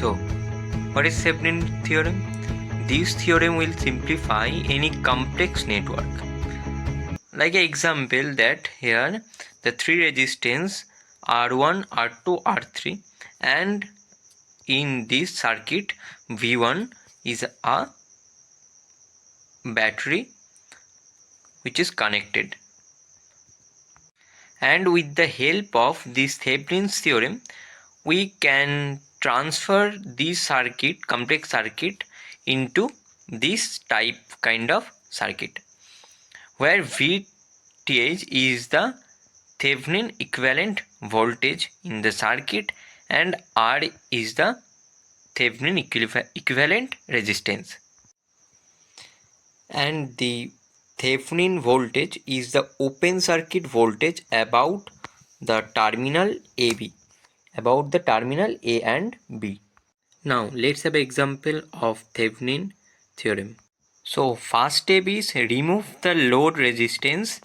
So, what is Thevenin theorem? This theorem will simplify any complex network. Like an example that here the three resistance R1, R2, R3, and in this circuit V1 is a battery which is connected. And with the help of this Thevenin's theorem, we can transfer this circuit, complex circuit, into this type kind of circuit, where VTH is the Thevenin equivalent voltage in the circuit and R is the Thevenin equivalent resistance. And the Thevenin voltage is the open circuit voltage about the terminal AB, about the terminal A and B. Now let's have an example of Thevenin theorem. So first step is remove the load resistance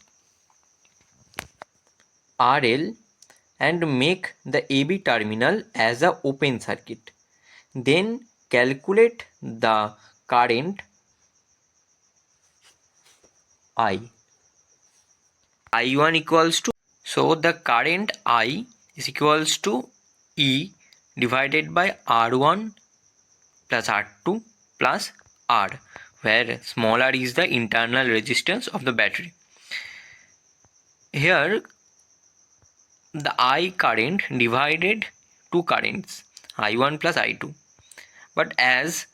RL and make the AB terminal as a open circuit. Then calculate the current I1 equals to, so the current I is equals to E divided by R1 plus R2 plus R, where small r is the internal resistance of the battery. Here the I current divided two currents, I1 plus I2, but as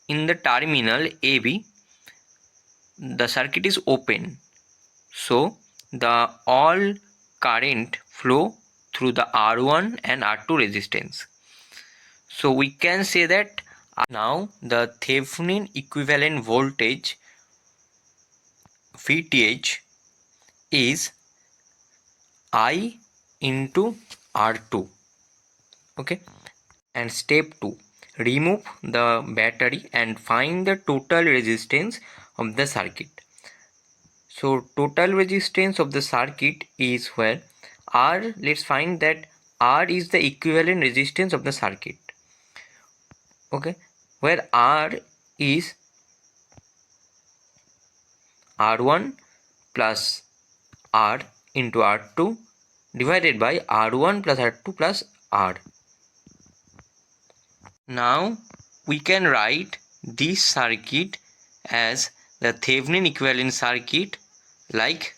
in the terminal AB the circuit is open, so the all current flow through the R1 and R2 resistance. So we can say that now the Thevenin equivalent voltage VTH is I into R2. Okay, and step 2, remove the battery and find the total resistance of the circuit. So total resistance of the circuit is where R, let's find that R is the equivalent resistance of the circuit. Okay, where R is R1 plus R into R2 divided by R1 plus R2 plus R. Now we can write this circuit as the Thevenin equivalent circuit like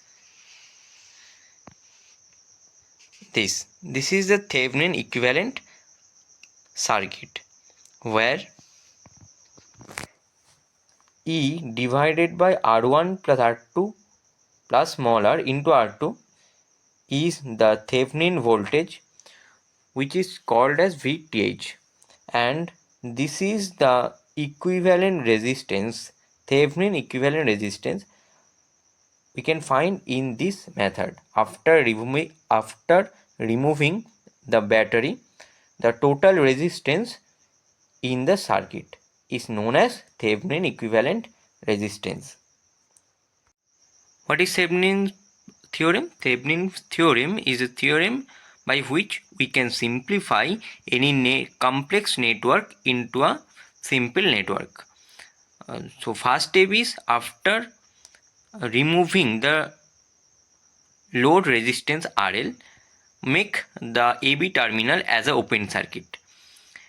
this. This is the Thevenin equivalent circuit where E divided by R1 plus R2 plus small r into R2 is the Thevenin voltage, which is called as VTH, and this is the equivalent resistance, Thevenin equivalent resistance we can find in this method. After removing the battery, the total resistance in the circuit is known as Thevenin equivalent resistance. What is Thevenin theorem? Thevenin theorem is a theorem by which we can simplify any complex network into a simple network. So first step is, after removing the load resistance RL, make the AB terminal as an open circuit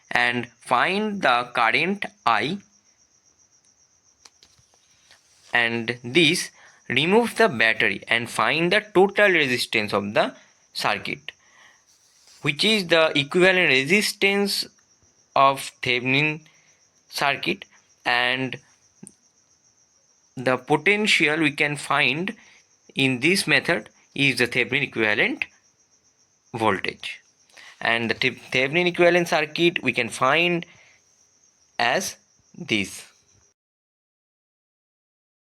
and find the current I, and this remove the battery and find the total resistance of the circuit, which is the equivalent resistance of Thevenin circuit, and the potential we can find in this method is the Thevenin equivalent voltage, and the Thevenin equivalent circuit we can find as this.